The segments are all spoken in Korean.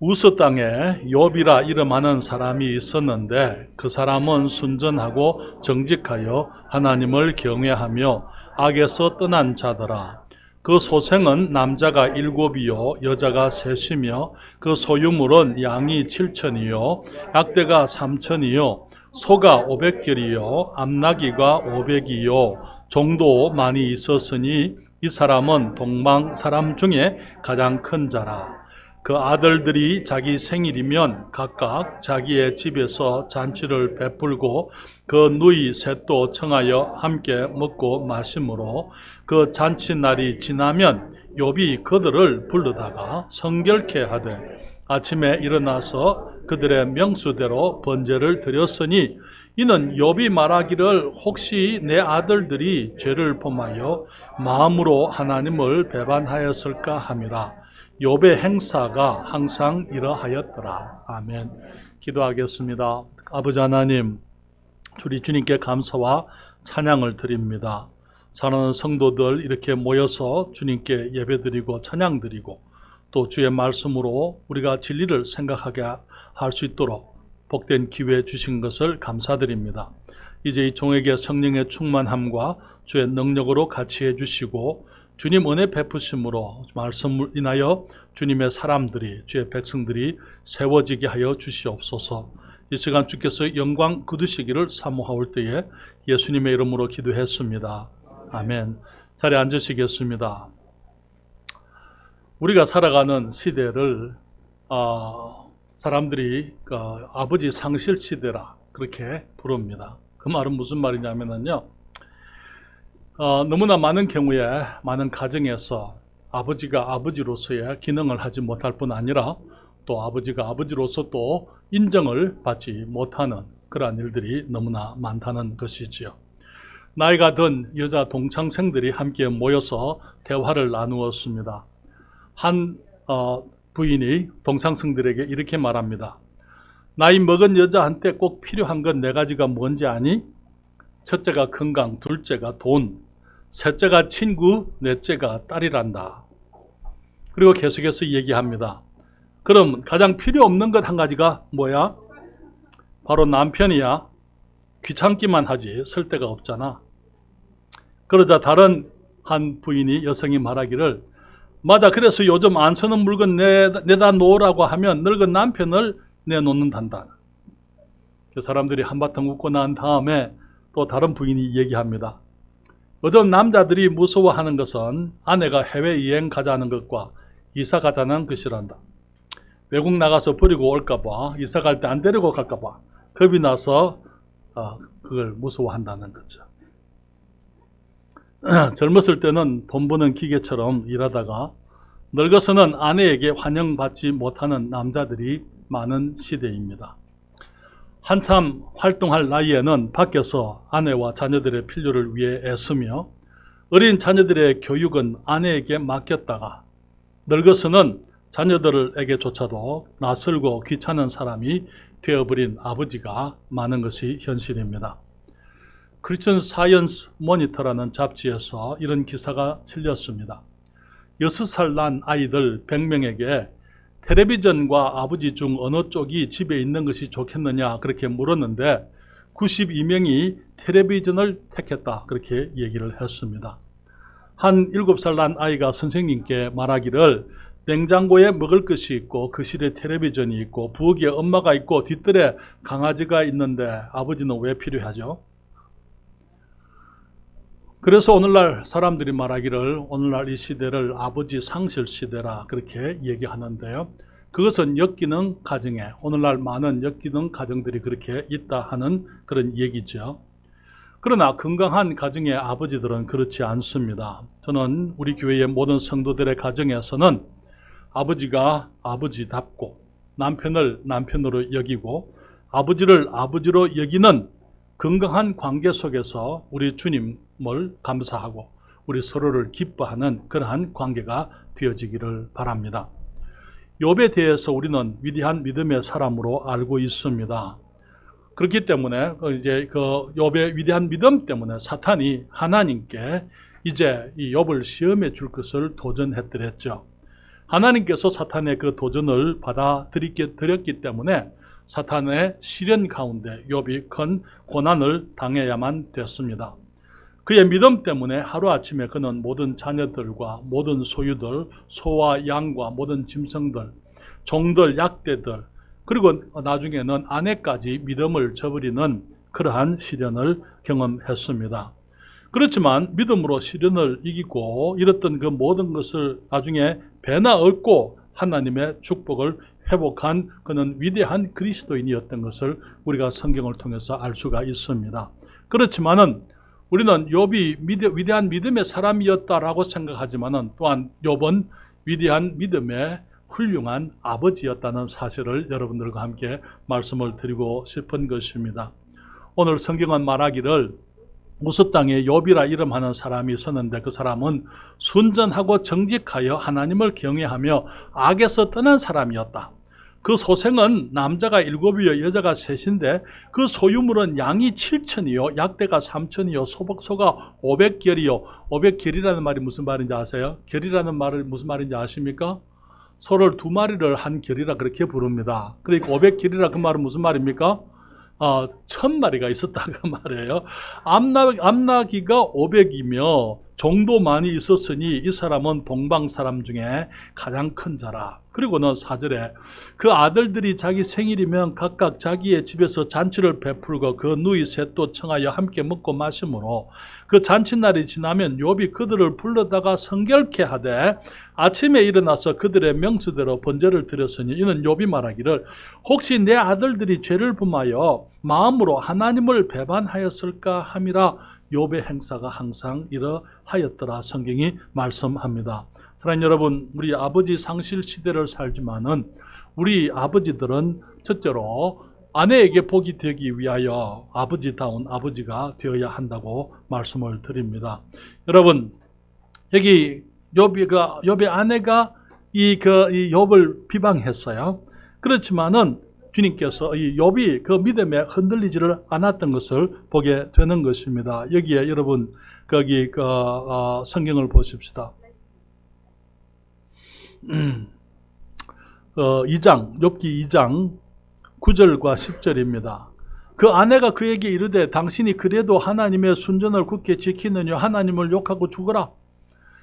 우스 땅에 욥이라 이름하는 사람이 있었는데 그 사람은 순전하고 정직하여 하나님을 경외하며 악에서 떠난 자더라. 그 소생은 남자가 7이요 여자가 3이며 그 소유물은 양이 7천이요 약대가 3천이요 소가 500결이요 암나귀가 500이요 종도 많이 있었으니 이 사람은 동방 사람 중에 가장 큰 자라. 그 아들들이 자기 생일이면 각각 자기의 집에서 잔치를 베풀고 그 누이 셋도 청하여 함께 먹고 마심으로 그 잔치날이 지나면 욥이 그들을 부르다가 성결케 하되 아침에 일어나서 그들의 명수대로 번제를 드렸으니 이는 욥이 말하기를 혹시 내 아들들이 죄를 범하여 마음으로 하나님을 배반하였을까 함이라. 욥의 행사가 항상 이러하였더라. 아멘. 기도하겠습니다. 아버지 하나님, 우리 주님께 감사와 찬양을 드립니다. 사랑하는 성도들 이렇게 모여서 주님께 예배드리고 찬양드리고 또 주의 말씀으로 우리가 진리를 생각하게 할 수 있도록 복된 기회 주신 것을 감사드립니다. 이제 이 종에게 성령의 충만함과 주의 능력으로 같이 해주시고 주님 은혜 베푸심으로 말씀을 인하여 주님의 사람들이 주의 백성들이 세워지게 하여 주시옵소서. 이 시간 주께서 영광 거두시기를 사모하올 때에 예수님의 이름으로 기도했습니다. 아멘. 자리에 앉으시겠습니다. 우리가 살아가는 시대를 사람들이 아버지 상실 시대라 그렇게 부릅니다. 그 말은 무슨 말이냐면요, 너무나 많은 경우에 많은 가정에서 아버지가 아버지로서의 기능을 하지 못할 뿐 아니라 또 아버지가 아버지로서 또 인정을 받지 못하는 그러한 일들이 너무나 많다는 것이지요. 나이가 든 여자 동창생들이 함께 모여서 대화를 나누었습니다. 한 부인이 동창생들에게 이렇게 말합니다. 나이 먹은 여자한테 꼭 필요한 건 4가지가 뭔지 아니? 첫째가 건강, 둘째가 돈, 셋째가 친구, 넷째가 딸이란다. 그리고 계속해서 얘기합니다. 그럼 가장 필요 없는 것 한 가지가 뭐야? 바로 남편이야. 귀찮기만 하지 쓸 데가 없잖아. 그러자 다른 한 부인이 여성이 말하기를 맞아, 그래서 요즘 안 쓰는 물건 내다 놓으라고 하면 늙은 남편을 내놓는단다. 그 사람들이 한바탕 웃고 난 다음에 또 다른 부인이 얘기합니다. 요즘 남자들이 무서워하는 것은 아내가 해외여행 가자는 것과 이사 가자는 것이란다. 외국 나가서 버리고 올까봐, 이사 갈 때 안 데리고 갈까봐 겁이 나서 그걸 무서워한다는 거죠. 젊었을 때는 돈 버는 기계처럼 일하다가 늙어서는 아내에게 환영받지 못하는 남자들이 많은 시대입니다. 한참 활동할 나이에는 밖에서 아내와 자녀들의 필요를 위해 애쓰며 어린 자녀들의 교육은 아내에게 맡겼다가 늙어서는 자녀들에게조차도 낯설고 귀찮은 사람이 되어버린 아버지가 많은 것이 현실입니다. 크리스천 사이언스 모니터라는 잡지에서 이런 기사가 실렸습니다. 6살 난 아이들 100명에게 텔레비전과 아버지 중 어느 쪽이 집에 있는 것이 좋겠느냐 그렇게 물었는데 92명이 텔레비전을 택했다 그렇게 얘기를 했습니다. 한 7살 난 아이가 선생님께 말하기를 냉장고에 먹을 것이 있고 거실에 텔레비전이 있고 부엌에 엄마가 있고 뒷뜰에 강아지가 있는데 아버지는 왜 필요하죠? 그래서 오늘날 사람들이 말하기를 오늘날 이 시대를 아버지 상실 시대라 그렇게 얘기하는데요. 그것은 역기능 가정에 오늘날 많은 역기능 가정들이 그렇게 있다 하는 그런 얘기죠. 그러나 건강한 가정의 아버지들은 그렇지 않습니다. 저는 우리 교회의 모든 성도들의 가정에서는 아버지가 아버지답고 남편을 남편으로 여기고 아버지를 아버지로 여기는 건강한 관계 속에서 우리 주님을 감사하고 우리 서로를 기뻐하는 그러한 관계가 되어지기를 바랍니다. 욥에 대해서 우리는 위대한 믿음의 사람으로 알고 있습니다. 그렇기 때문에 이제 그 욥의 위대한 믿음 때문에 사탄이 하나님께 이제 이 욥을 시험해 줄 것을 도전했더랬죠. 하나님께서 사탄의 그 도전을 받아들였기 때문에 사탄의 시련 가운데 욥이 큰 고난을 당해야만 됐습니다. 그의 믿음 때문에 하루아침에 그는 모든 자녀들과 모든 소유들, 소와 양과 모든 짐승들, 종들, 약대들, 그리고 나중에는 아내까지 믿음을 저버리는 그러한 시련을 경험했습니다. 그렇지만 믿음으로 시련을 이기고 잃었던 그 모든 것을 나중에 배나 얻고 하나님의 축복을 회복한 그는 위대한 그리스도인이었던 것을 우리가 성경을 통해서 알 수가 있습니다. 그렇지만은 우리는 욥이 위대한 믿음의 사람이었다라고 생각하지만은 또한 욥은 위대한 믿음의 훌륭한 아버지였다는 사실을 여러분들과 함께 말씀을 드리고 싶은 것입니다. 오늘 성경은 말하기를 우스 땅에 욥이라 이름하는 사람이 있었는데 그 사람은 순전하고 정직하여 하나님을 경외하며 악에서 떠난 사람이었다. 그 소생은 남자가 7이요 여자가 3인데 그 소유물은 양이 7천이요 약대가 3천이요 소가 500결이요 500결이라는 말이 무슨 말인지 아세요? 결이라는 말이 무슨 말인지 아십니까? 소를 2마리를 한 결이라 그렇게 부릅니다. 그러니까 500결이라 그 말은 무슨 말입니까? 1000마리가 있었다 그 말이에요. 암나기가 500이며 종도 많이 있었으니 이 사람은 동방 사람 중에 가장 큰 자라. 그리고는 4절에 그 아들들이 자기 생일이면 각각 자기의 집에서 잔치를 베풀고 그 누이 셋도 청하여 함께 먹고 마심으로 그 잔치날이 지나면 욥이 그들을 불러다가 성결케 하되 아침에 일어나서 그들의 명수대로 번제를 드렸으니 이는 욥이 말하기를 혹시 내 아들들이 죄를 범하여 마음으로 하나님을 배반하였을까 함이라. 욥의 행사가 항상 이러하였더라 성경이 말씀합니다. 사랑하는 여러분, 우리 아버지 상실 시대를 살지만은 우리 아버지들은 첫째로 아내에게 복이 되기 위하여 아버지다운 아버지가 되어야 한다고 말씀을 드립니다. 여러분, 여기 욥의 아내가 이 욥을 비방했어요. 그렇지만은 주님께서 이 욥이 그 믿음에 흔들리지를 않았던 것을 보게 되는 것입니다. 여기에 여러분 거기 성경을 보십시다. 욥기 2장 9절과 10절입니다. 그 아내가 그에게 이르되 당신이 그래도 하나님의 순전을 굳게 지키느냐 하나님을 욕하고 죽어라.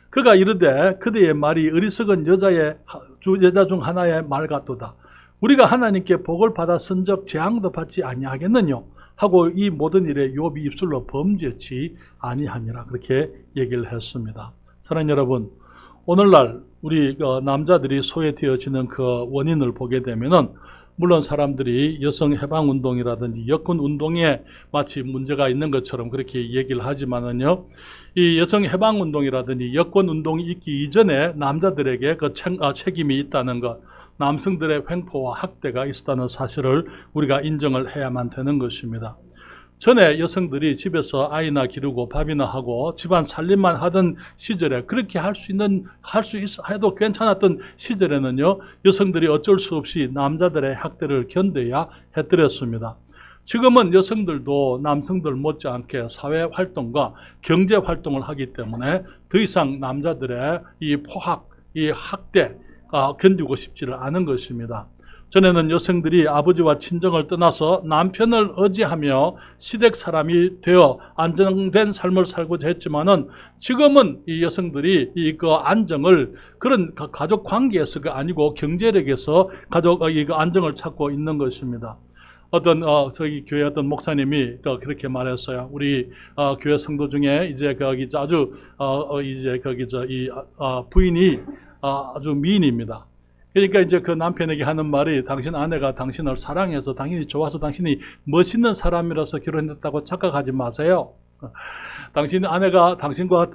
그가 이르되 그대의 말이 어리석은 여자 중 하나의 말 같도다. 우리가 하나님께 복을 받아 선적 재앙도 받지 아니하겠느냐 하고 이 모든 일에 욥이 입술로 범죄치 아니하니라 그렇게 얘기를 했습니다. 사랑하는 여러분, 오늘날 우리 남자들이 소외되어지는 그 원인을 보게 되면은 물론 사람들이 여성 해방 운동이라든지 여권 운동에 마치 문제가 있는 것처럼 그렇게 얘기를 하지만은요, 이 여성 해방 운동이라든지 여권 운동이 있기 이전에 남자들에게 그 책임이 있다는 것, 남성들의 횡포와 학대가 있었다는 사실을 우리가 인정을 해야만 되는 것입니다. 전에 여성들이 집에서 아이나 기르고 밥이나 하고 집안 살림만 하던 시절에 그렇게 해도 괜찮았던 시절에는요, 여성들이 어쩔 수 없이 남자들의 학대를 견뎌야 했더랬습니다. 지금은 여성들도 남성들 못지않게 사회활동과 경제활동을 하기 때문에 더 이상 남자들의 이 포학, 이 학대가 견디고 싶지를 않은 것입니다. 전에는 여성들이 아버지와 친정을 떠나서 남편을 의지하며 시댁 사람이 되어 안정된 삶을 살고자 했지만은 지금은 이 여성들이 그 안정을 그런 가족 관계에서가 아니고 경제력에서 이 안정을 찾고 있는 것입니다. 저희 교회 어떤 목사님이 그렇게 말했어요. 우리 교회 성도 중에 이제 거기 아주 부인이 아주 미인입니다. 그러니까 이제 그 남편에게 하는 말이 당신 아내가 당신을 사랑해서 당신이 좋아서 당신이 멋있는 사람이라서 결혼했다고 착각하지 마세요. 당신 아내가 당신과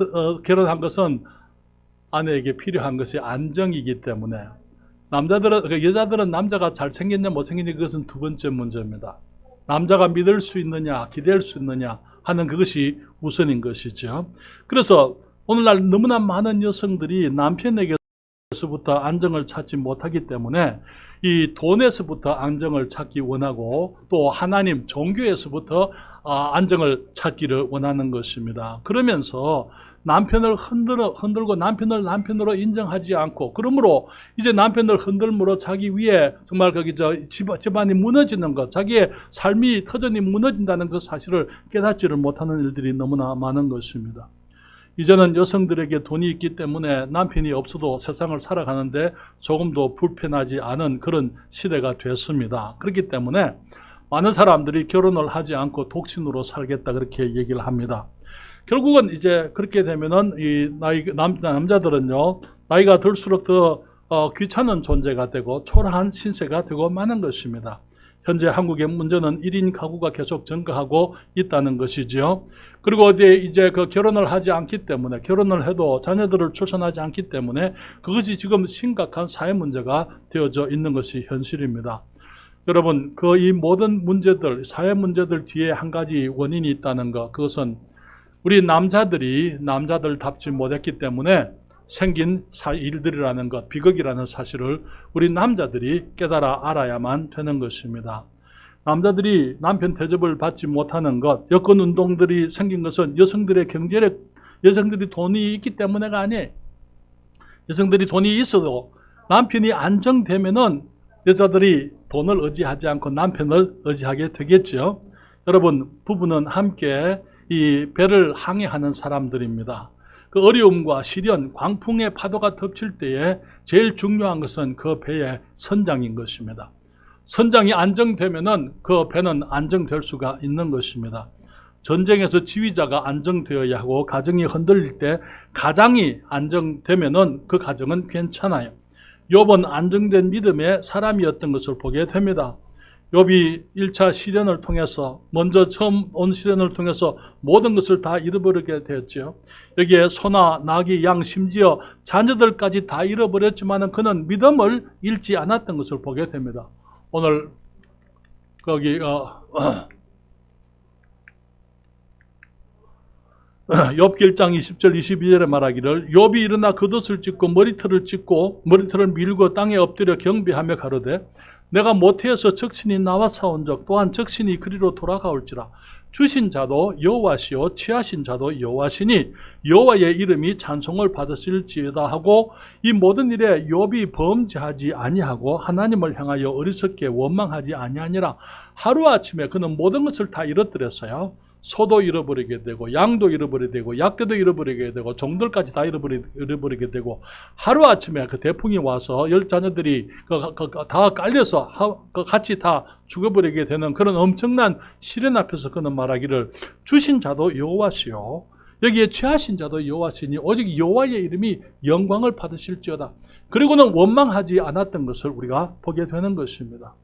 결혼한 것은 아내에게 필요한 것이 안정이기 때문에 여자들은 남자가 잘생겼냐 못생겼냐 그것은 두 번째 문제입니다. 남자가 믿을 수 있느냐 기댈 수 있느냐 하는 그것이 우선인 것이죠. 그래서 오늘날 너무나 많은 여성들이 남편에게 에서부터 안정을 찾지 못하기 때문에 이 돈에서부터 안정을 찾기 원하고 또 하나님 종교에서부터 안정을 찾기를 원하는 것입니다. 그러면서 남편을 흔들고 남편을 남편으로 인정하지 않고, 그러므로 이제 남편을 흔들므로 자기 위에 정말 집안이 무너지는 것, 자기의 삶이 터전이 무너진다는 그 사실을 깨닫지를 못하는 일들이 너무나 많은 것입니다. 이제는 여성들에게 돈이 있기 때문에 남편이 없어도 세상을 살아가는데 조금도 불편하지 않은 그런 시대가 됐습니다. 그렇기 때문에 많은 사람들이 결혼을 하지 않고 독신으로 살겠다 그렇게 얘기를 합니다. 결국은 이제 그렇게 되면은 남자들은요, 나이가 들수록 더 귀찮은 존재가 되고 초라한 신세가 되고 마는 것입니다. 현재 한국의 문제는 1인 가구가 계속 증가하고 있다는 것이죠. 그리고 이제 그 결혼을 하지 않기 때문에, 결혼을 해도 자녀들을 출산하지 않기 때문에 그것이 지금 심각한 사회 문제가 되어져 있는 것이 현실입니다. 여러분, 이 모든 문제들, 사회 문제들 뒤에 한 가지 원인이 있다는 것, 그것은 우리 남자들답지 못했기 때문에 생긴 일들이라는 것, 비극이라는 사실을 우리 남자들이 깨달아 알아야만 되는 것입니다. 남자들이 남편 대접을 받지 못하는 것, 여권 운동들이 생긴 것은 여성들의 여성들이 돈이 있기 때문에가 아니에요. 여성들이 돈이 있어도 남편이 안정되면은 여자들이 돈을 의지하지 않고 남편을 의지하게 되겠죠. 여러분, 부부는 함께 이 배를 항해하는 사람들입니다. 그 어려움과 시련, 광풍의 파도가 덮칠 때에 제일 중요한 것은 그 배의 선장인 것입니다. 선장이 안정되면은 그 배는 안정될 수가 있는 것입니다. 전쟁에서 지휘자가 안정되어야 하고, 가정이 흔들릴 때 가장이 안정되면은 그 가정은 괜찮아요. 욥은 안정된 믿음의 사람이었던 것을 보게 됩니다. 욥이 1차 시련을 통해서, 먼저 처음 온 시련을 통해서 모든 것을 다 잃어버리게 되었죠. 여기에 소나 나귀, 양, 심지어 자녀들까지 다 잃어버렸지만 그는 믿음을 잃지 않았던 것을 보게 됩니다. 오늘 거기 욥기 1장 20절 22절에 말하기를, 욥이 일어나 겉옷을 찢고 머리털을 밀고 땅에 엎드려 경배하며 가로되, 내가 모태에서 적신이 나와 싸운적 또한 적신이 그리로 돌아가올지라. 주신 자도 여호와시요 취하신 자도 여호와시니 여호와의 이름이 찬송을 받으실지어다 하고, 이 모든 일에 욥이 범죄하지 아니하고 하나님을 향하여 어리석게 원망하지 아니하니라. 하루아침에 그는 모든 것을 다 잃어버렸어요. 소도 잃어버리게 되고, 양도 잃어버리게 되고, 약대도 잃어버리게 되고, 종들까지 다 잃어버리게 되고, 하루아침에 그 대풍이 와서 10자녀들이 다 깔려서 같이 다 죽어버리게 되는 그런 엄청난 시련 앞에서 그는 말하기를, 주신 자도 여호와시요 여기에 취하신 자도 여호와시니 오직 여호와의 이름이 영광을 받으실지어다. 그리고는 원망하지 않았던 것을 우리가 보게 되는 것입니다.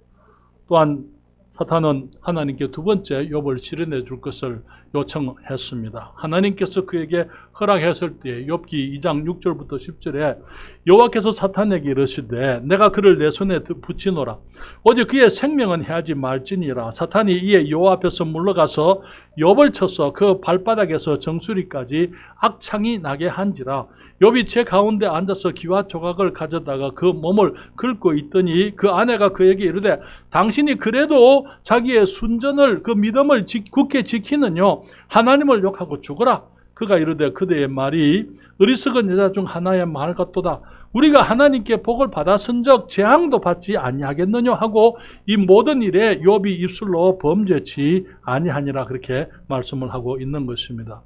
또한 사탄은 하나님께 두 번째 욥을 실현해 줄 것을 요청했습니다. 하나님께서 그에게 허락했을 때 욥기 2장 6절부터 10절에 여호와께서 사탄에게 이르시되, 내가 그를 내 손에 붙이노라. 오직 그의 생명은 해하지 말지니라. 사탄이 이에 여호와 앞에서 물러가서 욥을 쳐서 그 발바닥에서 정수리까지 악창이 나게 한지라. 욥이 제 가운데 앉아서 기와 조각을 가져다가 그 몸을 긁고 있더니 그 아내가 그에게 이르되, 당신이 그래도 자기의 순전을, 그 믿음을 굳게 지키느뇨 하나님을 욕하고 죽어라. 그가 이르되, 그대의 말이 어리석은 여자 중 하나의 말 같도다. 우리가 하나님께 복을 받았은적 재앙도 받지 아니하겠느냐 하고, 이 모든 일에 욥이 입술로 범죄치 아니하니라. 그렇게 말씀을 하고 있는 것입니다.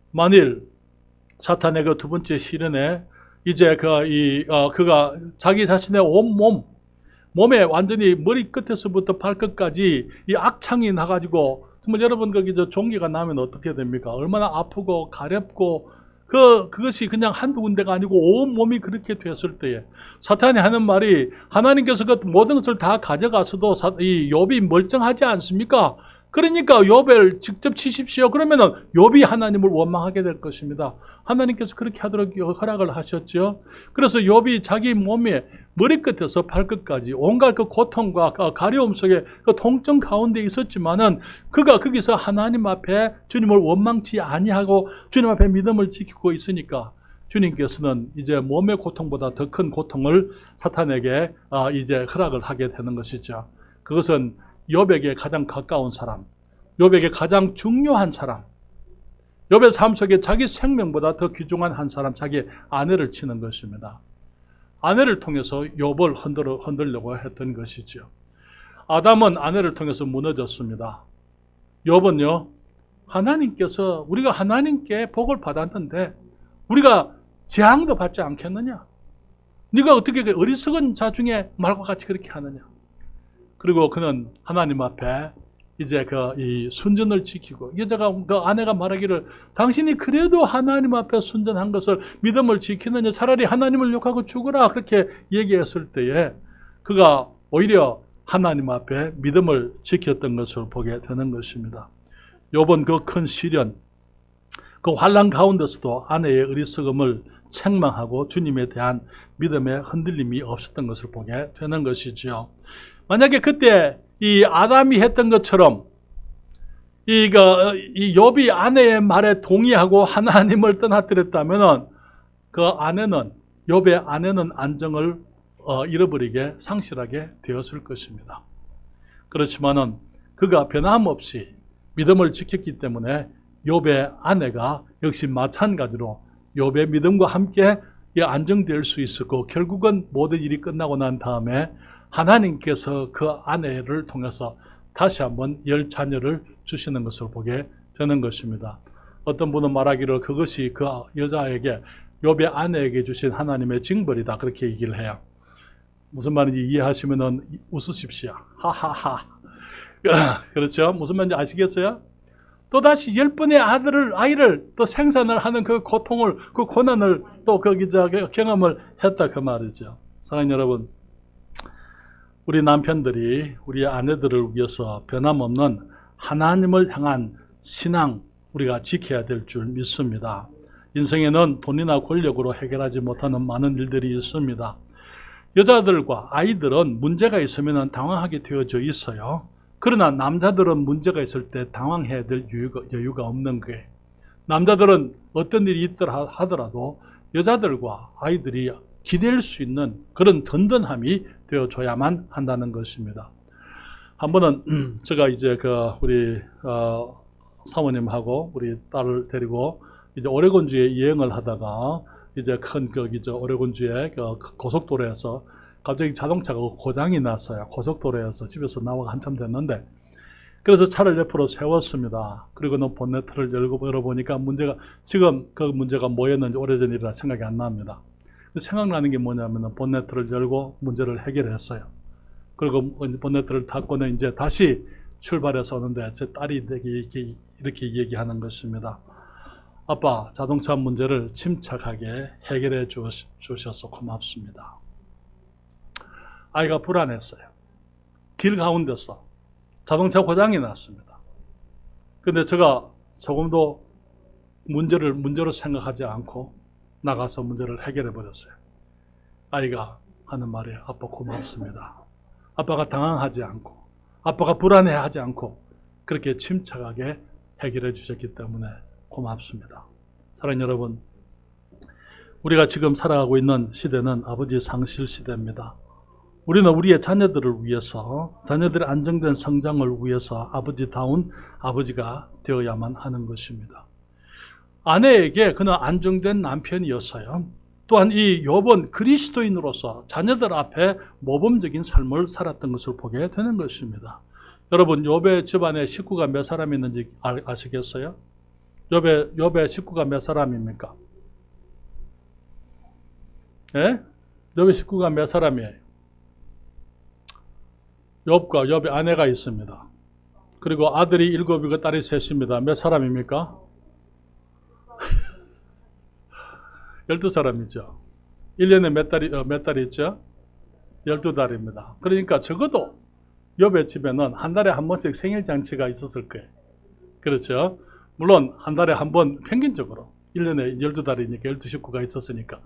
만일 사탄의 그 두 번째 시련에 이제 그가 자기 자신의 온 몸에 완전히 머리 끝에서부터 발끝까지 이 악창이 나가지고, 정말 여러분 거기 종기가 나면 어떻게 됩니까? 얼마나 아프고 가렵고, 그것이 그냥 한두 군데가 아니고 온 몸이 그렇게 됐을 때에 사탄이 하는 말이, 하나님께서 그 모든 것을 다 가져가서도 이 욥이 멀쩡하지 않습니까? 그러니까 욥을 직접 치십시오. 그러면은 욥이 하나님을 원망하게 될 것입니다. 하나님께서 그렇게 하도록 허락을 하셨죠. 그래서 욥이 자기 몸에 머리끝에서 발끝까지 온갖 그 고통과 가려움 속에 그 통증 가운데 있었지만은 그가 거기서 하나님 앞에 주님을 원망치 아니하고 주님 앞에 믿음을 지키고 있으니까 주님께서는 이제 몸의 고통보다 더 큰 고통을 사탄에게 이제 허락을 하게 되는 것이죠. 그것은 욥에게 가장 가까운 사람, 욥에게 가장 중요한 사람, 욥의 삶 속에 자기 생명보다 더 귀중한 한 사람, 자기 아내를 치는 것입니다. 아내를 통해서 욥을 흔들려고 했던 것이죠. 아담은 아내를 통해서 무너졌습니다. 욥은요, 하나님께서, 우리가 하나님께 복을 받았는데 우리가 재앙도 받지 않겠느냐? 네가 어떻게 그 어리석은 자 중에 말과 같이 그렇게 하느냐? 그리고 그는 하나님 앞에 이제 이 순전을 지키고, 여자가, 그 아내가 말하기를 당신이 그래도 하나님 앞에 순전한 것을, 믿음을 지키느냐? 차라리 하나님을 욕하고 죽어라. 그렇게 얘기했을 때에 그가 오히려 하나님 앞에 믿음을 지켰던 것을 보게 되는 것입니다. 욥은 그 큰 시련, 그 환난 가운데서도 아내의 어리석음을 책망하고 주님에 대한 믿음의 흔들림이 없었던 것을 보게 되는 것이죠. 만약에 그때 이 아담이 했던 것처럼 이 욥이 아내의 말에 동의하고 하나님을 떠나뜨렸다면 그 아내는, 욥의 아내는 안정을 잃어버리게, 상실하게 되었을 것입니다. 그렇지만은 그가 변함없이 믿음을 지켰기 때문에 욥의 아내가 역시 마찬가지로 욥의 믿음과 함께 안정될 수 있었고, 결국은 모든 일이 끝나고 난 다음에 하나님께서 그 아내를 통해서 다시 한번 10자녀를 주시는 것을 보게 되는 것입니다. 어떤 분은 말하기를 그것이 그 여자에게, 욥의 아내에게 주신 하나님의 징벌이다, 그렇게 얘기를 해요. 무슨 말인지 이해하시면 웃으십시오. 하하하. 그렇죠? 무슨 말인지 아시겠어요? 또다시 10분의 아이를 또 생산을 하는 그 고통을, 그 고난을 또 경험을 했다, 그 말이죠. 사랑하는 여러분, 우리 남편들이 우리 아내들을 위해서 변함없는 하나님을 향한 신앙, 우리가 지켜야 될 줄 믿습니다. 인생에는 돈이나 권력으로 해결하지 못하는 많은 일들이 있습니다. 여자들과 아이들은 문제가 있으면 당황하게 되어져 있어요. 그러나 남자들은 문제가 있을 때 당황해야 될 여유가 없는 거예요. 남자들은 어떤 일이 있더라 하더라도 여자들과 아이들이 기댈 수 있는 그런 든든함이 되어줘야만 한다는 것입니다. 한 번은 제가 이제 우리 사모님하고 우리 딸을 데리고 이제 오레곤주에 여행을 하다가 이제 큰 오레곤주의 고속도로에서 갑자기 자동차가 고장이 났어요. 고속도로에서 집에서 나와 한참 됐는데, 그래서 차를 옆으로 세웠습니다. 그리고는 본네트를 열어보니까 지금 그 문제가 뭐였는지 오래전 일이라 생각이 안 납니다. 생각나는 게 뭐냐면 본네트를 열고 문제를 해결했어요. 그리고 본네트를 닫고는 이제 다시 출발해서 오는데 제 딸이 이렇게 얘기하는 것입니다. 아빠, 자동차 문제를 침착하게 해결해 주셔서 고맙습니다. 아이가 불안했어요. 길 가운데서 자동차 고장이 났습니다. 근데 제가 조금도 문제로 생각하지 않고 나가서 문제를 해결해 버렸어요. 아이가 하는 말이, 아빠 고맙습니다. 아빠가 당황하지 않고, 아빠가 불안해하지 않고 그렇게 침착하게 해결해 주셨기 때문에 고맙습니다. 사랑하는 여러분, 우리가 지금 살아가고 있는 시대는 아버지 상실 시대입니다. 우리는 우리의 자녀들을 위해서, 자녀들의 안정된 성장을 위해서 아버지다운 아버지가 되어야만 하는 것입니다. 아내에게 그는 안정된 남편이었어요. 또한 이 욥은 그리스도인으로서 자녀들 앞에 모범적인 삶을 살았던 것을 보게 되는 것입니다. 여러분, 욥의 집안에 식구가 몇 사람 있는지 아시겠어요? 욥의 식구가 몇 사람입니까? 예? 욥의 식구가 몇 사람이에요? 욥의 아내가 있습니다. 그리고 아들이 7이고 딸이 3입니다. 몇 사람입니까? 12사람이죠. 1년에 몇 달이 있죠? 12달입니다. 그러니까 적어도 욥의 집에는 한 달에 한 번씩 생일잔치가 있었을 거예요. 그렇죠? 물론 한 달에 한 번 평균적으로 1년에 12달이니까 12식구가 있었으니까.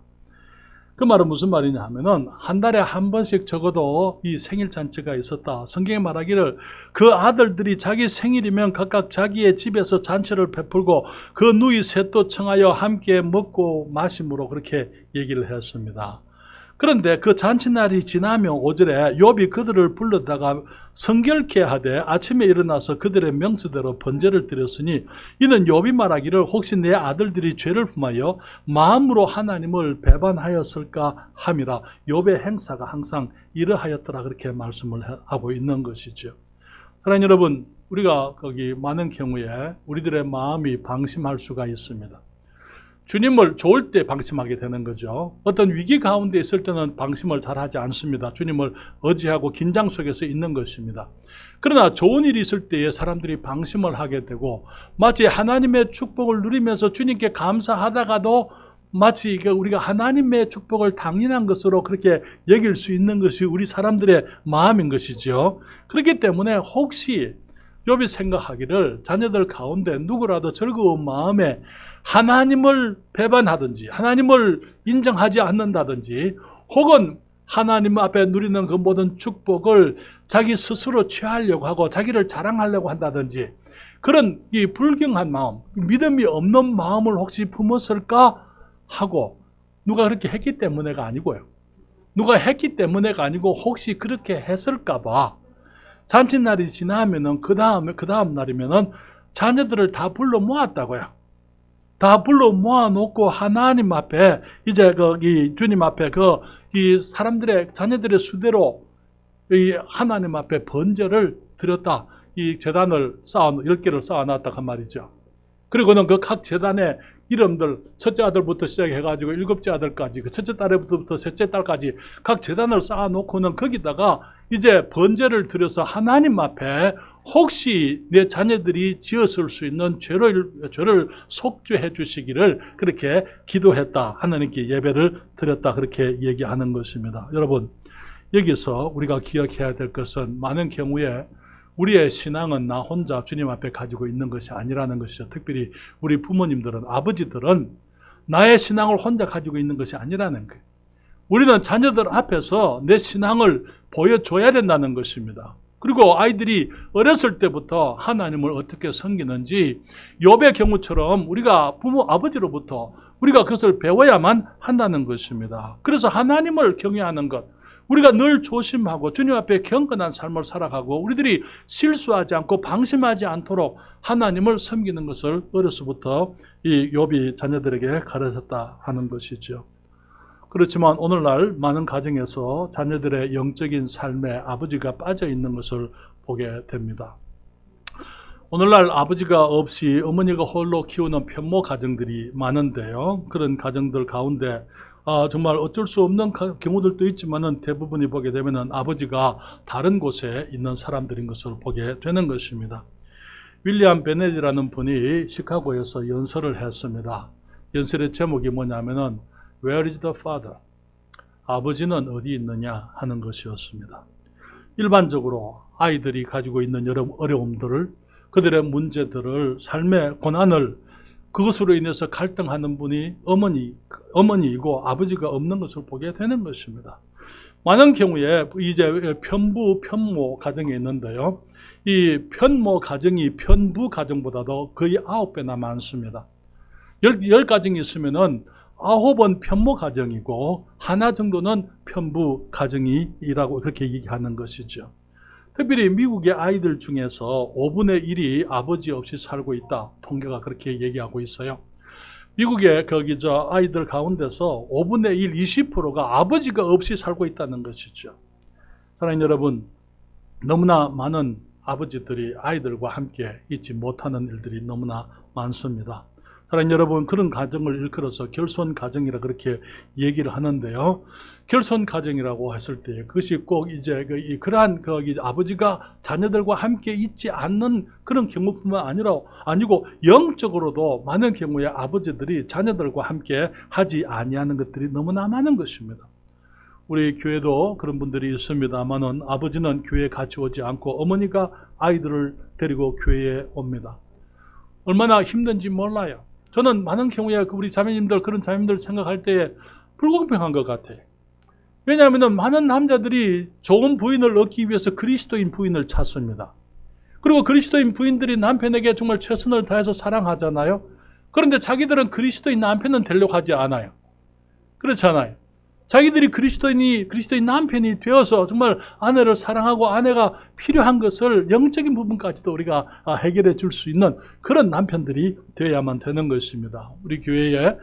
그 말은 무슨 말이냐 하면은 한 달에 한 번씩 적어도 이 생일잔치가 있었다. 성경에 말하기를 그 아들들이 자기 생일이면 각각 자기의 집에서 잔치를 베풀고 그 누이 셋도 청하여 함께 먹고 마심으로 그렇게 얘기를 했습니다. 그런데 그 잔치날이 지나면 오절에 욥이 그들을 불러다가 성결케 하되 아침에 일어나서 그들의 명수대로 번제를 드렸으니 이는 욥이 말하기를 혹시 내 아들들이 죄를 품하여 마음으로 하나님을 배반하였을까 함이라. 욥의 행사가 항상 이러하였더라 그렇게 말씀을 하고 있는 것이죠. 사랑하는 여러분, 우리가 거기 많은 경우에 우리들의 마음이 방심할 수가 있습니다. 주님을 좋을 때 방심하게 되는 거죠. 어떤 위기 가운데 있을 때는 방심을 잘 하지 않습니다. 주님을 의지하고 긴장 속에서 있는 것입니다. 그러나 좋은 일이 있을 때에 사람들이 방심을 하게 되고 마치 하나님의 축복을 누리면서 주님께 감사하다가도 마치 우리가 하나님의 축복을 당연한 것으로 그렇게 여길 수 있는 것이 우리 사람들의 마음인 것이죠. 그렇기 때문에 혹시 욥이 생각하기를 자녀들 가운데 누구라도 즐거운 마음에 하나님을 배반하든지 하나님을 인정하지 않는다든지 혹은 하나님 앞에 누리는 그 모든 축복을 자기 스스로 취하려고 하고 자기를 자랑하려고 한다든지 그런 이 불경한 마음, 믿음이 없는 마음을 혹시 품었을까 하고 누가 그렇게 했기 때문에가 아니고요. 누가 했기 때문에가 아니고 혹시 그렇게 했을까 봐 잔칫날이 지나면은 그 다음 날이면은 자녀들을 다 불러 모았다고요. 다 불러 모아놓고 하나님 앞에 이제 이 주님 앞에 이 사람들의 자녀들의 수대로 이 하나님 앞에 번제를 드렸다. 이 제단을 10개를 쌓아놨다 그 말이죠. 그리고는 그 각 제단의 이름들 첫째 아들부터 시작해가지고 7째 아들까지 그 첫째 딸부터 셋째 딸까지 각 제단을 쌓아놓고는 거기다가 이제 번제를 드려서 하나님 앞에 혹시 내 자녀들이 지었을 수 있는 죄를 속죄해 주시기를 그렇게 기도했다. 하나님께 예배를 드렸다. 그렇게 얘기하는 것입니다. 여러분, 여기서 우리가 기억해야 될 것은 많은 경우에 우리의 신앙은 나 혼자 주님 앞에 가지고 있는 것이 아니라는 것이죠. 특별히 우리 부모님들은, 아버지들은 나의 신앙을 혼자 가지고 있는 것이 아니라는 거예요. 우리는 자녀들 앞에서 내 신앙을 보여줘야 된다는 것입니다. 그리고 아이들이 어렸을 때부터 하나님을 어떻게 섬기는지 욥의 경우처럼 우리가 부모, 아버지로부터 우리가 그것을 배워야만 한다는 것입니다. 그래서 하나님을 경외하는 것, 우리가 늘 조심하고 주님 앞에 경건한 삶을 살아가고 우리들이 실수하지 않고 방심하지 않도록 하나님을 섬기는 것을 어려서부터 이 욥이 자녀들에게 가르쳤다 하는 것이죠. 그렇지만 오늘날 많은 가정에서 자녀들의 영적인 삶에 아버지가 빠져 있는 것을 보게 됩니다. 오늘날 아버지가 없이 어머니가 홀로 키우는 편모 가정들이 많은데요. 그런 가정들 가운데 정말 어쩔 수 없는 경우들도 있지만은 대부분이 보게 되면은 아버지가 다른 곳에 있는 사람들인 것을 보게 되는 것입니다. 윌리엄 베넷이라는 분이 시카고에서 연설을 했습니다. 연설의 제목이 뭐냐면은 Where is the father? 아버지는 어디 있느냐 하는 것이었습니다. 일반적으로 아이들이 가지고 있는 여러 어려움들을, 그들의 문제들을, 삶의 고난을 그것으로 인해서 갈등하는 분이 어머니이고 아버지가 없는 것을 보게 되는 것입니다. 많은 경우에 이제 편부, 편모 가정이 있는데요. 이 편모 가정이 편부 가정보다도 거의 9배나 많습니다. 10가정이 있으면은 9은 편모 가정이고 하나 정도는 편부 가정이라고 그렇게 얘기하는 것이죠. 특별히 미국의 아이들 중에서 5분의 1이 아버지 없이 살고 있다. 통계가 그렇게 얘기하고 있어요. 미국의 아이들 가운데서 5분의 1, 20%가 아버지가 없이 살고 있다는 것이죠. 사랑하는 여러분, 너무나 많은 아버지들이 아이들과 함께 있지 못하는 일들이 너무나 많습니다. 사랑하는 여러분, 그런 가정을 일컬어서 결손 가정이라 그렇게 얘기를 하는데요. 결손 가정이라고 했을 때 그것이 꼭 이제 그러한 아버지가 자녀들과 함께 있지 않는 그런 경우뿐만 아니고 영적으로도 많은 경우에 아버지들이 자녀들과 함께 하지 아니하는 것들이 너무나 많은 것입니다. 우리 교회도 그런 분들이 있습니다만은 아버지는 교회에 같이 오지 않고 어머니가 아이들을 데리고 교회에 옵니다. 얼마나 힘든지 몰라요. 저는 많은 경우에 우리 자매님들, 그런 자매님들 생각할 때 불공평한 것 같아요. 왜냐하면 많은 남자들이 좋은 부인을 얻기 위해서 그리스도인 부인을 찾습니다. 그리고 그리스도인 부인들이 남편에게 정말 최선을 다해서 사랑하잖아요. 그런데 자기들은 그리스도인 남편은 되려고 하지 않아요. 그렇잖아요. 자기들이 그리스도인 남편이 되어서 정말 아내를 사랑하고 아내가 필요한 것을 영적인 부분까지도 우리가 해결해 줄 수 있는 그런 남편들이 되어야만 되는 것입니다. 우리 교회에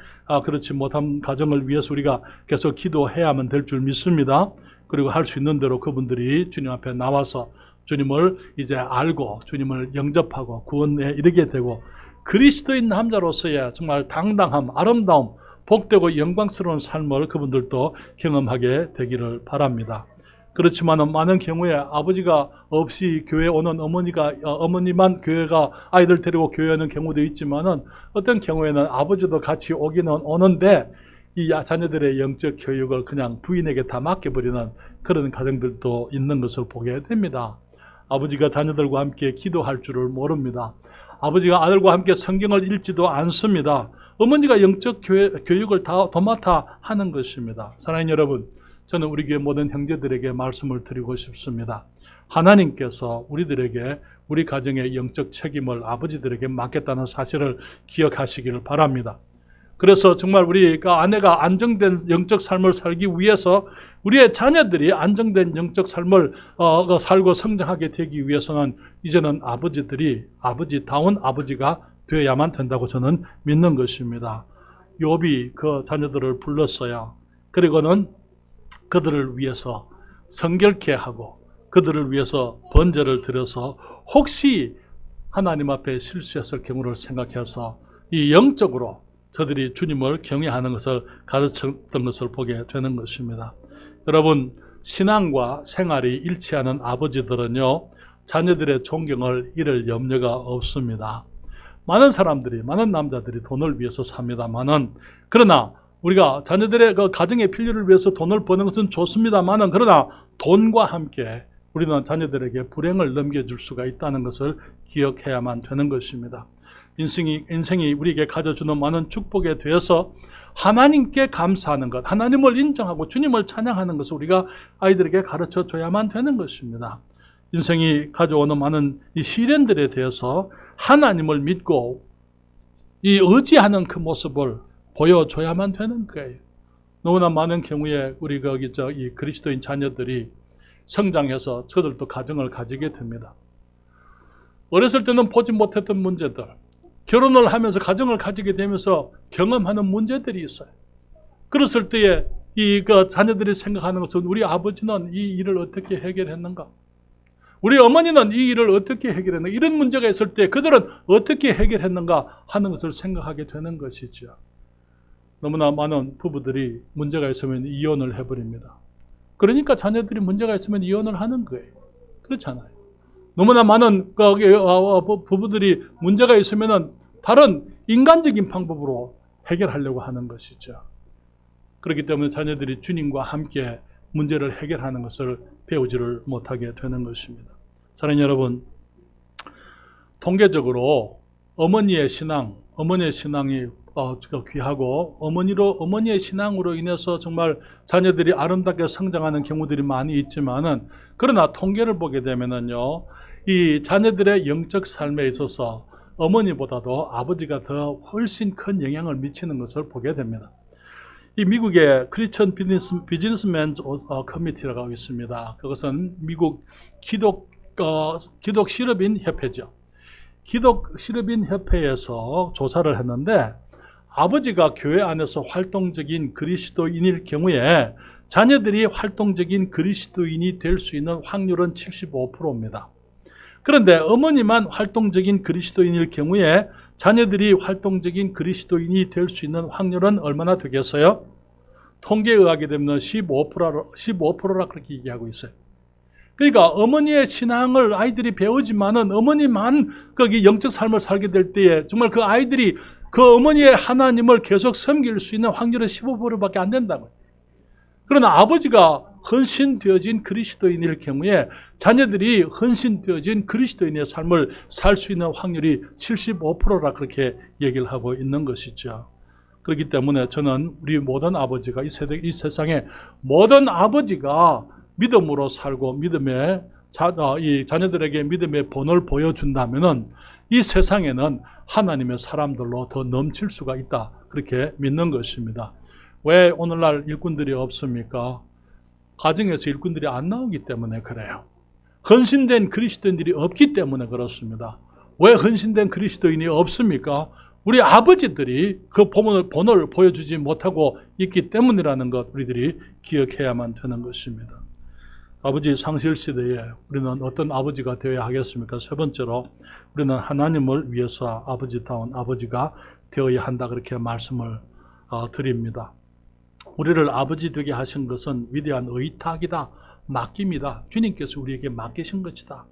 그렇지 못한 가정을 위해서 우리가 계속 기도해야만 될 줄 믿습니다. 그리고 할 수 있는 대로 그분들이 주님 앞에 나와서 주님을 이제 알고 주님을 영접하고 구원에 이르게 되고 그리스도인 남자로서의 정말 당당함, 아름다움, 복되고 영광스러운 삶을 그분들도 경험하게 되기를 바랍니다. 그렇지만 많은 경우에 아버지가 없이 교회에 오는 어머니만 교회가 아이들 데리고 교회에 오는 경우도 있지만은 어떤 경우에는 아버지도 같이 오기는 오는데 이 자녀들의 영적 교육을 그냥 부인에게 다 맡겨버리는 그런 가정들도 있는 것을 보게 됩니다. 아버지가 자녀들과 함께 기도할 줄을 모릅니다. 아버지가 아들과 함께 성경을 읽지도 않습니다. 어머니가 영적 교육을 다 도맡아 하는 것입니다. 사랑하는 여러분, 저는 우리 교회 모든 형제들에게 말씀을 드리고 싶습니다. 하나님께서 우리들에게 우리 가정의 영적 책임을 아버지들에게 맡겼다는 사실을 기억하시기를 바랍니다. 그래서 정말 우리가 아내가 안정된 영적 삶을 살기 위해서 우리의 자녀들이 안정된 영적 삶을 살고 성장하게 되기 위해서는 이제는 아버지들이 아버지다운 아버지가 되어야만 된다고 저는 믿는 것입니다. 욥이 그 자녀들을 불렀어요. 그리고는 그들을 위해서 성결케 하고 그들을 위해서 번제를 드려서 혹시 하나님 앞에 실수했을 경우를 생각해서 이 영적으로 저들이 주님을 경외하는 것을 가르쳤던 것을 보게 되는 것입니다. 여러분, 신앙과 생활이 일치하는 아버지들은요, 자녀들의 존경을 잃을 염려가 없습니다. 많은 사람들이, 많은 남자들이 돈을 위해서 삽니다만은, 그러나 우리가 자녀들의 그 가정의 필요를 위해서 돈을 버는 것은 좋습니다만은, 그러나 돈과 함께 우리는 자녀들에게 불행을 넘겨줄 수가 있다는 것을 기억해야만 되는 것입니다. 인생이 우리에게 가져주는 많은 축복에 대해서 하나님께 감사하는 것, 하나님을 인정하고 주님을 찬양하는 것을 우리가 아이들에게 가르쳐 줘야만 되는 것입니다. 인생이 가져오는 많은 이 시련들에 대해서 하나님을 믿고 이 의지하는 그 모습을 보여줘야만 되는 거예요. 너무나 많은 경우에 우리 이 그리스도인 자녀들이 성장해서 저들도 가정을 가지게 됩니다. 어렸을 때는 보지 못했던 문제들, 결혼을 하면서 가정을 가지게 되면서 경험하는 문제들이 있어요. 그랬을 때에 자녀들이 생각하는 것은 우리 아버지는 이 일을 어떻게 해결했는가? 우리 어머니는 이 일을 어떻게 해결했는가? 이런 문제가 있을 때 그들은 어떻게 해결했는가 하는 것을 생각하게 되는 것이죠. 너무나 많은 부부들이 문제가 있으면 이혼을 해버립니다. 그러니까 자녀들이 문제가 있으면 이혼을 하는 거예요. 그렇잖아요. 너무나 많은 부부들이 문제가 있으면 다른 인간적인 방법으로 해결하려고 하는 것이죠. 그렇기 때문에 자녀들이 주님과 함께 문제를 해결하는 것을 배우지를 못하게 되는 것입니다. 사랑하는 여러분, 통계적으로 어머니의 신앙이 귀하고 어머니의 신앙으로 인해서 정말 자녀들이 아름답게 성장하는 경우들이 많이 있지만은, 그러나 통계를 보게 되면은요, 이 자녀들의 영적 삶에 있어서 어머니보다도 아버지가 더 훨씬 큰 영향을 미치는 것을 보게 됩니다. 이 미국의 크리스천 비즈니스맨 커미티라고 있습니다. 그것은 미국 기독 실업인 협회죠. 기독 실업인 협회에서 조사를 했는데, 아버지가 교회 안에서 활동적인 그리스도인일 경우에 자녀들이 활동적인 그리스도인이 될 수 있는 확률은 75%입니다. 그런데 어머니만 활동적인 그리스도인일 경우에 자녀들이 활동적인 그리스도인이 될 수 있는 확률은 얼마나 되겠어요? 통계에 의하게 되면 15%라 그렇게 얘기하고 있어요. 그러니까 어머니의 신앙을 아이들이 배우지만은 어머니만 거기 영적 삶을 살게 될 때에 정말 그 아이들이 그 어머니의 하나님을 계속 섬길 수 있는 확률은 15%밖에 안 된다고요. 그러나 아버지가 헌신되어진 그리스도인일 경우에 자녀들이 헌신되어진 그리스도인의 삶을 살 수 있는 확률이 75%라 그렇게 얘기를 하고 있는 것이죠. 그렇기 때문에 저는 우리 모든 아버지가 이 세상의 모든 아버지가 믿음으로 살고 이 자녀들에게 믿음의 본을 보여준다면은 이 세상에는 하나님의 사람들로 더 넘칠 수가 있다, 그렇게 믿는 것입니다. 왜 오늘날 일꾼들이 없습니까? 가정에서 일꾼들이 안 나오기 때문에 그래요. 헌신된 그리스도인들이 없기 때문에 그렇습니다. 왜 헌신된 그리스도인이 없습니까? 우리 아버지들이 그 본을 보여주지 못하고 있기 때문이라는 것 우리들이 기억해야만 되는 것입니다. 아버지 상실 시대에 우리는 어떤 아버지가 되어야 하겠습니까? 세 번째로 우리는 하나님을 위해서 아버지다운 아버지가 되어야 한다 그렇게 말씀을 드립니다. 우리를 아버지 되게 하신 것은 위대한 의탁이다. 맡깁니다. 주님께서 우리에게 맡기신 것이다.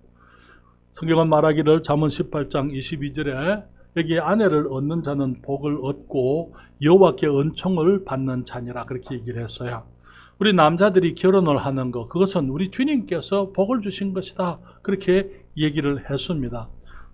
성경은 말하기를 잠언 18장 22절에 여기 아내를 얻는 자는 복을 얻고 여호와께 은총을 받는 자니라 그렇게 얘기를 했어요. 우리 남자들이 결혼을 하는 것 그것은 우리 주님께서 복을 주신 것이다 그렇게 얘기를 했습니다.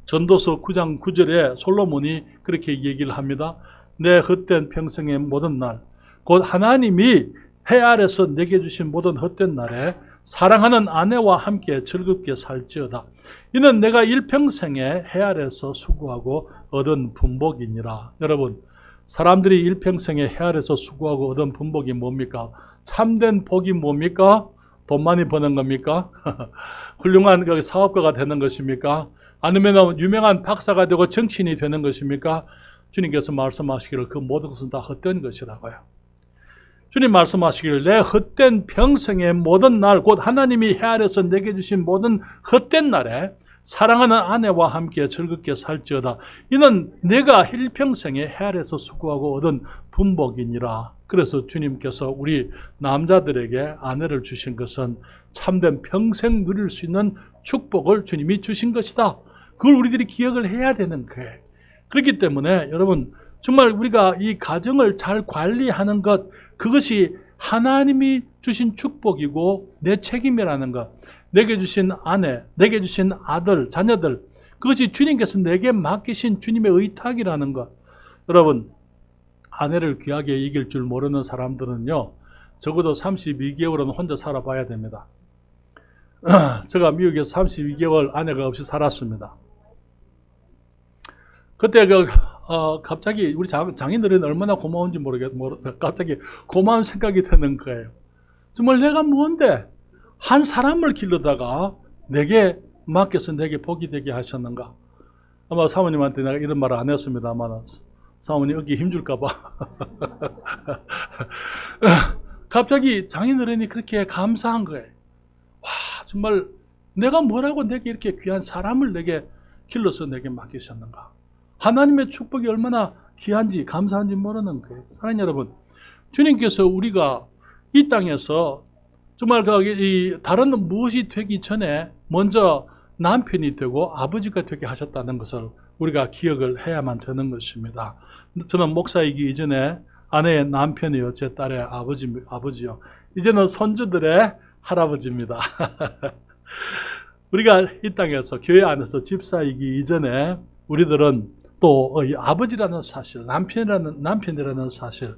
전도서 9장 9절에 솔로몬이 그렇게 얘기를 합니다. 내 헛된 평생의 모든 날 곧 하나님이 해 아래서 내게 주신 모든 헛된 날에 사랑하는 아내와 함께 즐겁게 살지어다. 이는 내가 일평생에 해 아래서 수고하고 얻은 분복이니라. 여러분, 사람들이 일평생에 해 아래서 수고하고 얻은 분복이 뭡니까? 참된 복이 뭡니까? 돈 많이 버는 겁니까? 훌륭한 사업가가 되는 것입니까? 아니면 유명한 박사가 되고 정치인이 되는 것입니까? 주님께서 말씀하시기를 그 모든 것은 다 헛된 것이라고요. 주님 말씀하시기를 내 헛된 평생의 모든 날 곧 하나님이 해 아래서 내게 주신 모든 헛된 날에 사랑하는 아내와 함께 즐겁게 살지어다. 이는 내가 일평생에 해 아래서 수고하고 얻은 분복이니라. 그래서 주님께서 우리 남자들에게 아내를 주신 것은 참된 평생 누릴 수 있는 축복을 주님이 주신 것이다. 그걸 우리들이 기억을 해야 되는 거예요. 그렇기 때문에 여러분 정말 우리가 이 가정을 잘 관리하는 것 그것이 하나님이 주신 축복이고 내 책임이라는 것, 내게 주신 아내, 내게 주신 아들, 자녀들 그것이 주님께서 내게 맡기신 주님의 의탁이라는 것. 여러분 아내를 귀하게 이길 줄 모르는 사람들은요 적어도 32개월은 혼자 살아봐야 됩니다. 제가 미국에서 32개월 아내가 없이 살았습니다. 그때 갑자기 우리 장인들은 얼마나 고마운지 갑자기 고마운 생각이 드는 거예요. 정말 내가 뭔데 한 사람을 기르다가 내게 맡겨서 내게 복이 되게 하셨는가. 아마 사모님한테 내가 이런 말을 안 했습니다만 사모님 어깨 힘줄까 봐. 갑자기 장인어른이 그렇게 감사한 거예요. 와 정말 내가 뭐라고 내게 이렇게 귀한 사람을 내게 길러서 내게 맡기셨는가. 하나님의 축복이 얼마나 귀한지 감사한지 모르는 거예요. 사랑하는 여러분, 주님께서 우리가 이 땅에서 정말 다른 무엇이 되기 전에 먼저 남편이 되고 아버지가 되게 하셨다는 것을 우리가 기억을 해야만 되는 것입니다. 저는 목사이기 이전에 아내의 남편이요, 제 딸의 아버지요. 이제는 손주들의 할아버지입니다. 우리가 이 땅에서 교회 안에서 집사이기 이전에 우리들은 또 아버지라는 사실, 남편이라는 사실,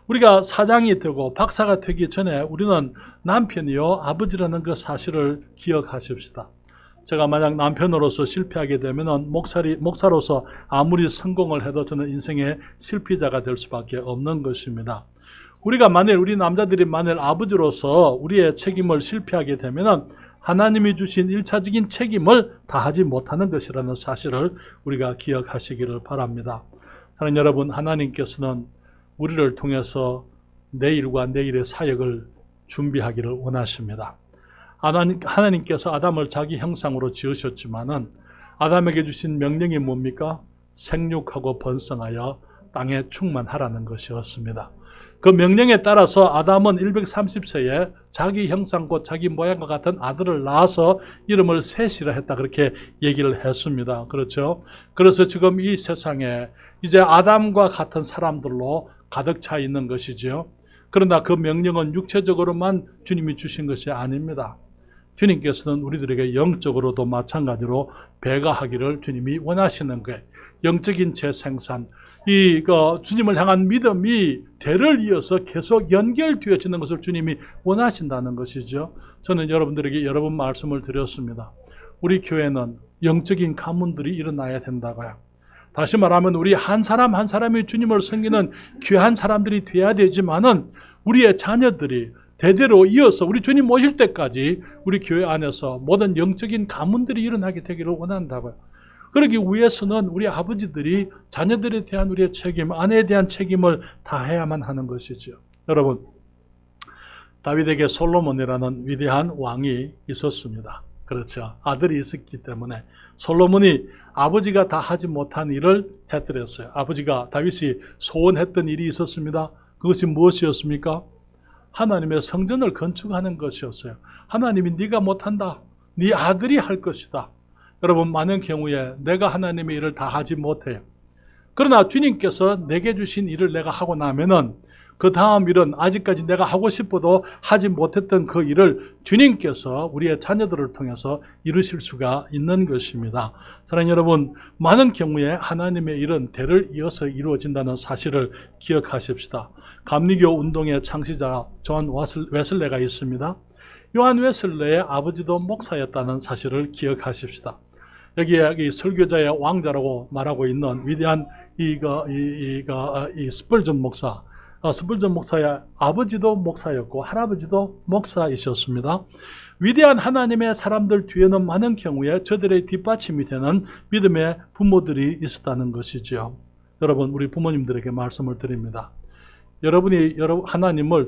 우리가 사장이 되고 박사가 되기 전에 우리는 남편이요 아버지라는 그 사실을 기억하십시다. 제가 만약 남편으로서 실패하게 되면 목사로서 아무리 성공을 해도 저는 인생의 실패자가 될 수밖에 없는 것입니다. 우리 남자들이 만일 아버지로서 우리의 책임을 실패하게 되면 하나님이 주신 1차적인 책임을 다하지 못하는 것이라는 사실을 우리가 기억하시기를 바랍니다. 사랑하는 여러분, 하나님께서는 우리를 통해서 내일과 내일의 사역을 준비하기를 원하십니다. 하나님께서 아담을 자기 형상으로 지으셨지만은 아담에게 주신 명령이 뭡니까? 생육하고 번성하여 땅에 충만하라는 것이었습니다. 그 명령에 따라서 아담은 130세에 자기 형상 곧 자기 모양과 같은 아들을 낳아서 이름을 셋이라 했다 그렇게 얘기를 했습니다. 그렇죠? 그래서 지금 이 세상에 이제 아담과 같은 사람들로 가득 차 있는 것이죠. 그러나 그 명령은 육체적으로만 주님이 주신 것이 아닙니다. 주님께서는 우리들에게 영적으로도 마찬가지로 배가하기를 주님이 원하시는 거예요. 영적인 재생산, 주님을 향한 믿음이 대를 이어서 계속 연결되어지는 것을 주님이 원하신다는 것이죠. 저는 여러분들에게 여러 번 말씀을 드렸습니다. 우리 교회는 영적인 가문들이 일어나야 된다고요. 다시 말하면 우리 한 사람 한 사람이 주님을 섬기는 귀한 사람들이 돼야 되지만은 우리의 자녀들이 대대로 이어서 우리 주님 오실 때까지 우리 교회 안에서 모든 영적인 가문들이 일어나게 되기를 원한다고요. 그러기 위해서는 우리 아버지들이 자녀들에 대한 우리의 책임, 아내에 대한 책임을 다해야만 하는 것이죠. 여러분, 다윗에게 솔로몬이라는 위대한 왕이 있었습니다. 그렇죠. 아들이 있었기 때문에 솔로몬이 아버지가 다 하지 못한 일을 해드렸어요. 아버지가 다윗이 소원했던 일이 있었습니다. 그것이 무엇이었습니까? 하나님의 성전을 건축하는 것이었어요. 하나님이 네가 못한다. 네 아들이 할 것이다. 여러분, 많은 경우에 내가 하나님의 일을 다 하지 못해요. 그러나 주님께서 내게 주신 일을 내가 하고 나면은 그 다음 일은 아직까지 내가 하고 싶어도 하지 못했던 그 일을 주님께서 우리의 자녀들을 통해서 이루실 수가 있는 것입니다. 사랑하는 여러분, 많은 경우에 하나님의 일은 대를 이어서 이루어진다는 사실을 기억하십시다. 감리교 운동의 창시자 존 웨슬레가 있습니다. 요한 웨슬레의 아버지도 목사였다는 사실을 기억하십시다. 여기 설교자의 왕자라고 말하고 있는 위대한 스펄전 목사. 스펄전 목사의 아버지도 목사였고 할아버지도 목사이셨습니다. 위대한 하나님의 사람들 뒤에는 많은 경우에 저들의 뒷받침이 되는 믿음의 부모들이 있었다는 것이죠. 여러분, 우리 부모님들에게 말씀을 드립니다. 여러분이 하나님을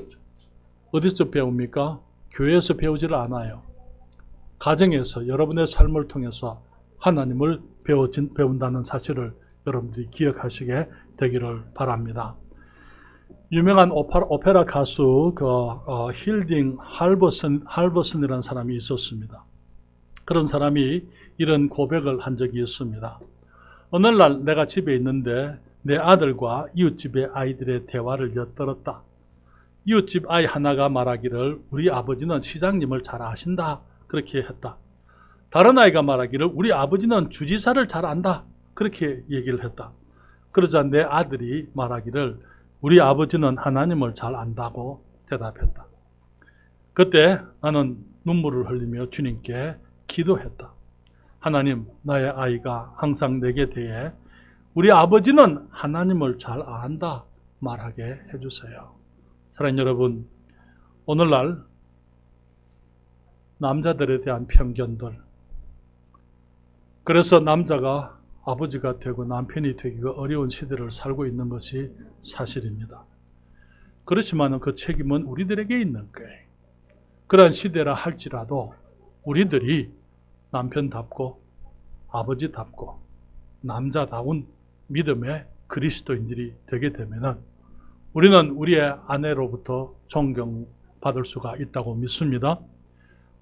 어디서 배웁니까? 교회에서 배우지를 않아요. 가정에서 여러분의 삶을 통해서 하나님을 배운다는 사실을 여러분들이 기억하시게 되기를 바랍니다. 유명한 오페라 가수 힐딩 할버슨이라는 사람이 있었습니다. 그런 사람이 이런 고백을 한 적이 있습니다. 어느 날 내가 집에 있는데 내 아들과 이웃집의 아이들의 대화를 엿들었다. 이웃집 아이 하나가 말하기를 우리 아버지는 시장님을 잘 아신다 그렇게 했다. 다른 아이가 말하기를 우리 아버지는 주지사를 잘 안다 그렇게 얘기를 했다. 그러자 내 아들이 말하기를 우리 아버지는 하나님을 잘 안다고 대답했다. 그때 나는 눈물을 흘리며 주님께 기도했다. 하나님, 나의 아이가 항상 내게 대해 우리 아버지는 하나님을 잘 안다 말하게 해주세요. 사랑하는 여러분, 오늘날 남자들에 대한 편견들, 그래서 남자가 아버지가 되고 남편이 되기가 어려운 시대를 살고 있는 것이 사실입니다. 그렇지만 그 책임은 우리들에게 있는 거예요. 그러한 시대라 할지라도 우리들이 남편답고 아버지답고 남자다운 믿음의 그리스도인들이 되게 되면은 우리는 우리의 아내로부터 존경받을 수가 있다고 믿습니다.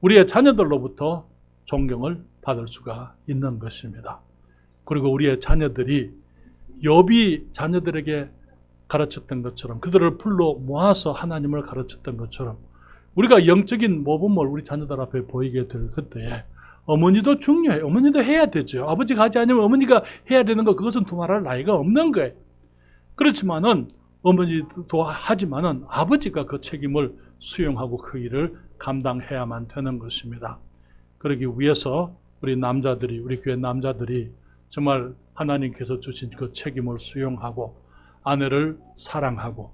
우리의 자녀들로부터 존경을 받을 수가 있는 것입니다. 그리고 우리의 자녀들이 욥이 자녀들에게 가르쳤던 것처럼 그들을 불러 모아서 하나님을 가르쳤던 것처럼 우리가 영적인 모범을 우리 자녀들 앞에 보이게 될 그때에 어머니도 중요해요. 어머니도 해야 되죠. 아버지가 하지 않으면 어머니가 해야 되는 거 그것은 두말할 나위가 없는 거예요. 그렇지만은 어머니도 하지만은 아버지가 그 책임을 수용하고 그 일을 감당해야만 되는 것입니다. 그러기 위해서 우리 남자들이, 우리 교회 남자들이 정말 하나님께서 주신 그 책임을 수용하고 아내를 사랑하고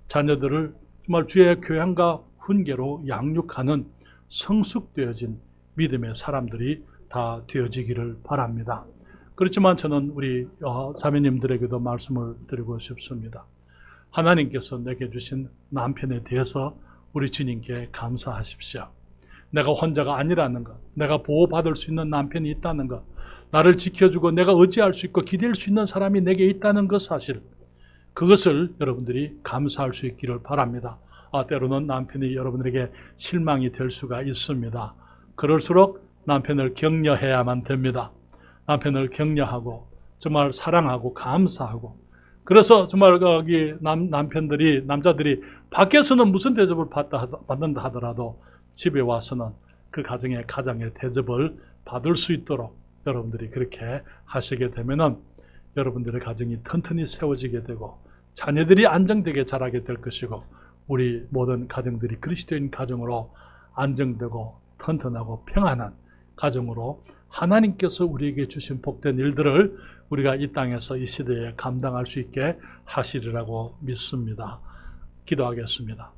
자녀들을 정말 주의 교양과 훈계로 양육하는 성숙되어진 믿음의 사람들이 다 되어지기를 바랍니다. 그렇지만 저는 우리 자매님들에게도 말씀을 드리고 싶습니다. 하나님께서 내게 주신 남편에 대해서 우리 주님께 감사하십시오. 내가 혼자가 아니라는 것, 내가 보호받을 수 있는 남편이 있다는 것, 나를 지켜주고 내가 의지할 수 있고 기댈 수 있는 사람이 내게 있다는 것 사실, 그것을 여러분들이 감사할 수 있기를 바랍니다. 때로는 남편이 여러분들에게 실망이 될 수가 있습니다. 그럴수록 남편을 격려해야만 됩니다. 남편을 격려하고 정말 사랑하고 감사하고, 그래서 정말 거기 남자들이 밖에서는 무슨 대접을 받는다 하더라도 집에 와서는 그 가정의 대접을 받을 수 있도록 여러분들이 그렇게 하시게 되면은 여러분들의 가정이 튼튼히 세워지게 되고 자녀들이 안정되게 자라게 될 것이고 우리 모든 가정들이 그리스도인 가정으로 안정되고 튼튼하고 평안한 가정으로 하나님께서 우리에게 주신 복된 일들을 우리가 이 땅에서 이 시대에 감당할 수 있게 하시리라고 믿습니다. 기도하겠습니다.